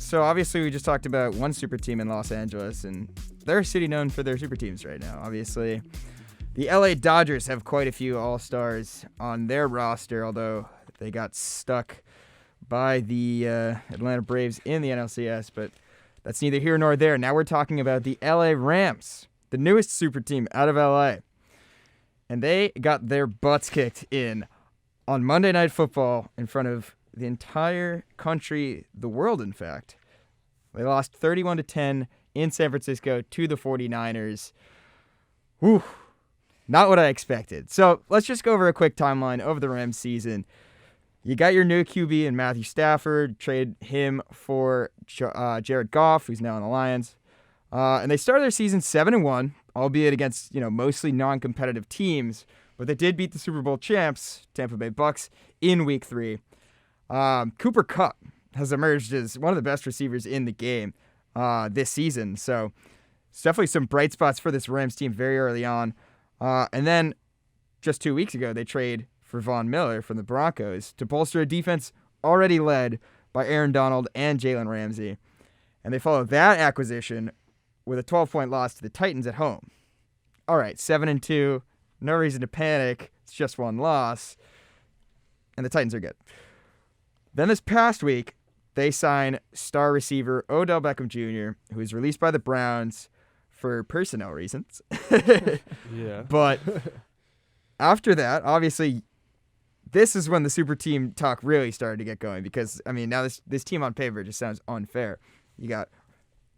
So obviously we just talked about one super team in Los Angeles, and they're a city known for their super teams right now. Obviously, the LA Dodgers have quite a few all-stars on their roster, although they got stuck by the Atlanta Braves in the NLCS, but that's neither here nor there. Now we're talking about the LA Rams, the newest super team out of LA. And they got their butts kicked in on Monday Night Football in front of the entire country, the world, in fact. They lost 31-10 in San Francisco to the 49ers. Whew. Not what I expected. So let's just go over a quick timeline of the Rams season. You got your new QB in Matthew Stafford, trade him for Jared Goff, who's now on the Lions. And they started their season 7-1, albeit against mostly non-competitive teams, but they did beat the Super Bowl champs, Tampa Bay Bucks, in Week 3. Cooper Kupp has emerged as one of the best receivers in the game this season, so it's definitely some bright spots for this Rams team very early on. And then just 2 weeks ago, they trade for Von Miller from the Broncos to bolster a defense already led by Aaron Donald and Jalen Ramsey. And they followed that acquisition with a 12-point loss to the Titans at home. All right, 7-2, no reason to panic. It's just one loss, and the Titans are good. Then this past week, they sign star receiver Odell Beckham Jr., who was released by the Browns for personnel reasons. Yeah. But after that, obviously, this is when the super team talk really started to get going because, now this team on paper just sounds unfair. You got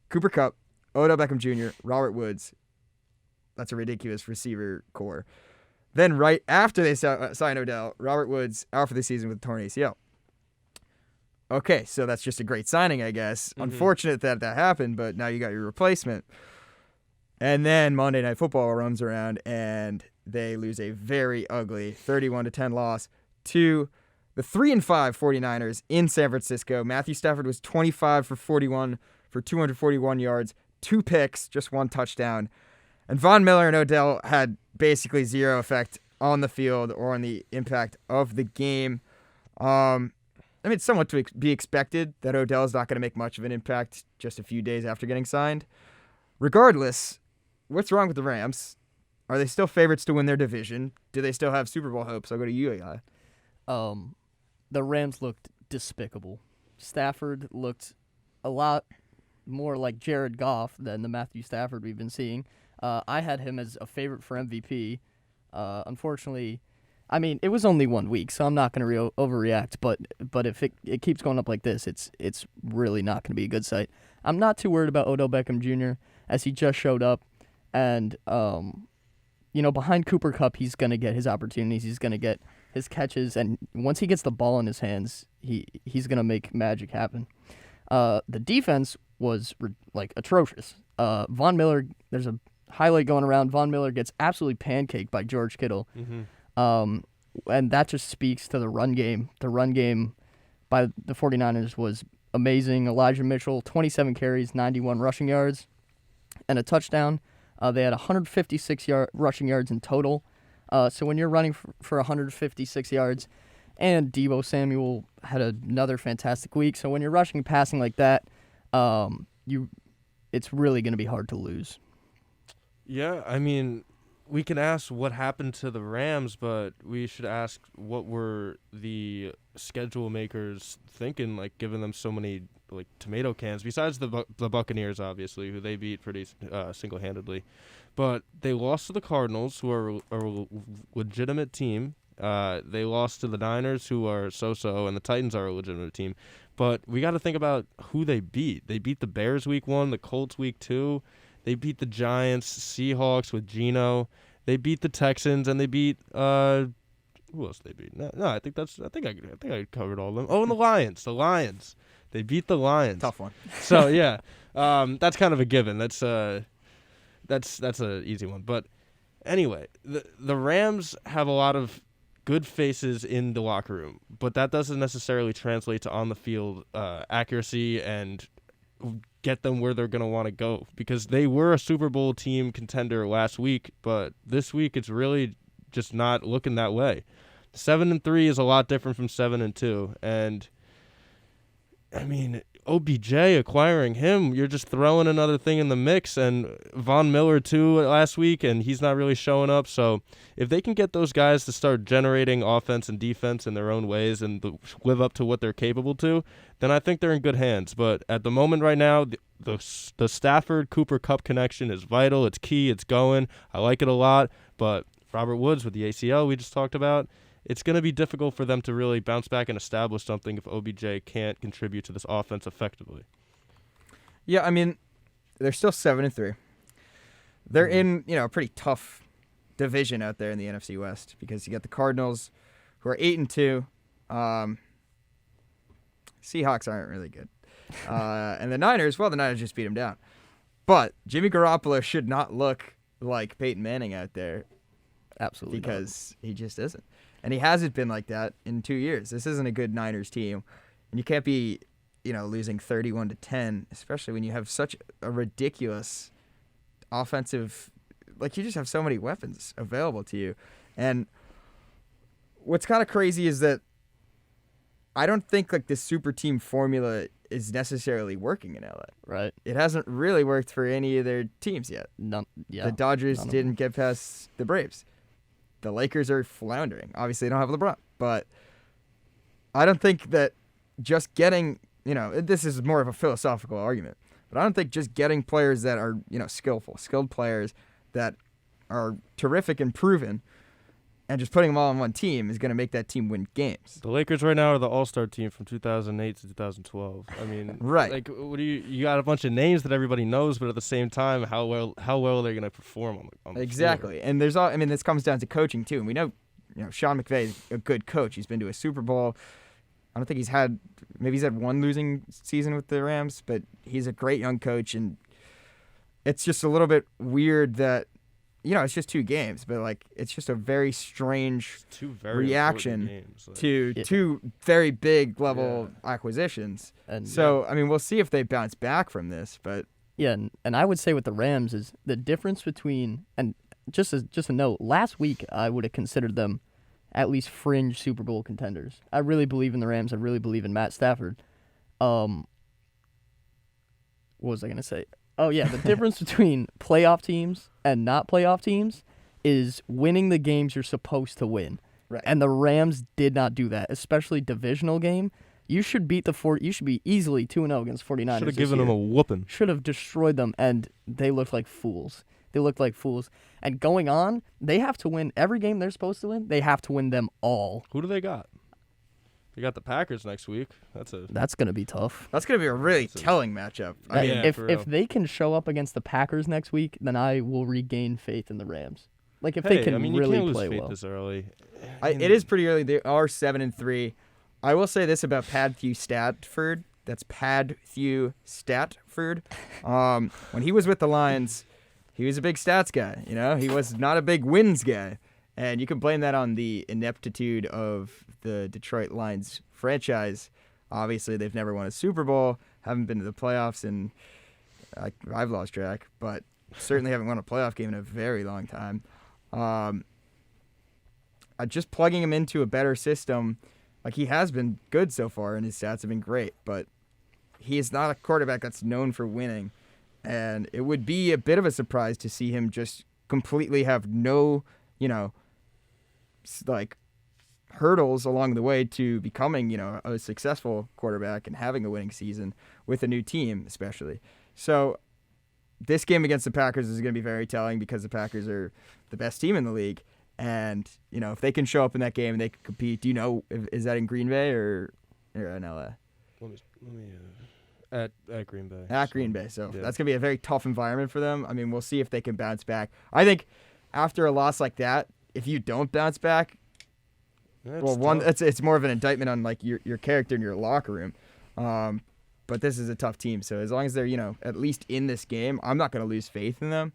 Cooper Kupp, Odell Beckham Jr., Robert Woods. That's a ridiculous receiver core. Then right after they sign Odell, Robert Woods out for the season with a torn ACL. Okay, so that's just a great signing, I guess. Mm-hmm. Unfortunate that happened, but now you got your replacement. And then Monday Night Football runs around, and they lose a very ugly 31-10 loss to the 3-5 49ers in San Francisco. Matthew Stafford was 25 for 41 for 241 yards, 2 picks, just 1 touchdown. And Von Miller and Odell had basically zero effect on the field or on the impact of the game. It's somewhat to be expected that Odell is not going to make much of an impact just a few days after getting signed. Regardless, what's wrong with the Rams? Are they still favorites to win their division? Do they still have Super Bowl hopes? I'll go to you, Eli. The Rams looked despicable. Stafford looked a lot more like Jared Goff than the Matthew Stafford we've been seeing. I had him as a favorite for MVP. Unfortunately, it was only 1 week, so I'm not going to overreact. But if it keeps going up like this, it's really not going to be a good sight. I'm not too worried about Odell Beckham Jr. as he just showed up, and behind Cooper Kupp, he's going to get his opportunities. He's going to get his catches, and once he gets the ball in his hands, he's going to make magic happen. The defense was atrocious. Von Miller, there's a highlight going around. Von Miller gets absolutely pancaked by George Kittle. Mm-hmm. And that just speaks to the run game. The run game by the 49ers was amazing. Elijah Mitchell, 27 carries, 91 rushing yards, and a touchdown. They had 156 rushing yards in total. So when you're running for 156 yards, and Deebo Samuel had another fantastic week. So when you're rushing and passing like that, it's really going to be hard to lose. Yeah, we can ask what happened to the Rams, but we should ask what were the schedule makers thinking, giving them so many tomato cans, besides the Buccaneers, obviously, who they beat pretty single-handedly. But they lost to the Cardinals, who are a legitimate team. They lost to the Niners, who are so-so, and the Titans are a legitimate team. But we got to think about who they beat. They beat the Bears Week 1, the Colts Week 2. They beat the Giants, Seahawks with Geno. They beat the Texans, and they beat who else did they beat? No, I think I covered all of them. Oh, and the Lions. The Lions. They beat the Lions. Tough one. So yeah, that's kind of a given. That's an easy one. But anyway, the Rams have a lot of good faces in the locker room, but that doesn't necessarily translate to on the field accuracy and get them where they're going to want to go, because they were a Super Bowl team contender last week, but this week it's really just not looking that way. 7-3 is a lot different from 7-2, and OBJ, acquiring him, you're just throwing another thing in the mix. And Von Miller, too, last week, and he's not really showing up. So if they can get those guys to start generating offense and defense in their own ways and live up to what they're capable to, then I think they're in good hands. But at the moment right now, the Stafford-Cooper-Kupp connection is vital. It's key. It's going. I like it a lot. But Robert Woods with the ACL we just talked about, it's going to be difficult for them to really bounce back and establish something if OBJ can't contribute to this offense effectively. Yeah, I mean, they're still 7-3. They're in, a pretty tough division out there in the NFC West because you got the Cardinals, who are 8-2. Seahawks aren't really good. And the Niners, the Niners just beat them down. But Jimmy Garoppolo should not look like Peyton Manning out there. Absolutely. Because he just isn't. And he hasn't been like that in 2 years. This isn't a good Niners team. And you can't be, losing 31-10, especially when you have such a ridiculous offensive, you just have so many weapons available to you. And what's kind of crazy is that I don't think this super team formula is necessarily working in LA. Right. It hasn't really worked for any of their teams yet. None. Yeah. The Dodgers didn't get past the Braves. The Lakers are floundering. Obviously, they don't have LeBron. But I don't think that just getting, this is more of a philosophical argument, but I don't think just getting players that are, skilled players that are terrific and proven and just putting them all on one team is going to make that team win games. The Lakers right now are the all-star team from 2008 to 2012. I mean, right. What do you got a bunch of names that everybody knows, but at the same time, how well are they going to perform on the exactly. floor? And this comes down to coaching too. And we know, Sean McVay is a good coach. He's been to a Super Bowl. I don't think he's had one losing season with the Rams, but he's a great young coach, and it's just a little bit weird that it's just 2 games, but it's just a very strange reaction to 2 very big level acquisitions. And so, we'll see if they bounce back from this, but yeah, and I would say with the Rams is the difference between, and just a note, last week I would have considered them at least fringe Super Bowl contenders. I really believe in the Rams. I really believe in Matt Stafford. What was I going to say? Oh, yeah, the difference between playoff teams and not playoff teams is winning the games you're supposed to win. Right. And the Rams did not do that, especially divisional game. You should beat you should be easily 2-0 against 49ers. Should have given them a whooping. Should have destroyed them, and they looked like fools. And going on, they have to win every game they're supposed to win. They have to win them all. Who do they got? They got the Packers next week. That's going to be tough. That's going to be a really telling matchup. If they can show up against the Packers next week, then I will regain faith in the Rams. They can really you can't play lose faith well. this early. It is pretty early. They are 7-3. I will say this about Matthew Stafford. That's Matthew Stafford. When he was with the Lions, he was a big stats guy. He was not a big wins guy. And you can blame that on the ineptitude of the Detroit Lions franchise. Obviously, they've never won a Super Bowl, haven't been to the playoffs, and I've lost track, but certainly haven't won a playoff game in a very long time. Just plugging him into a better system, he has been good so far, and his stats have been great, but he is not a quarterback that's known for winning, and it would be a bit of a surprise to see him just completely have no, hurdles along the way to becoming, a successful quarterback and having a winning season with a new team, especially. So this game against the Packers is going to be very telling because the Packers are the best team in the league. And, if they can show up in that game and they can compete, is that in Green Bay or in LA? Let me at Green Bay. At Green Bay. So that's going to be a very tough environment for them. We'll see if they can bounce back. I think after a loss like that, if you don't bounce back, it's more of an indictment on your character in your locker room. But this is a tough team, so as long as they're at least in this game, I'm not going to lose faith in them.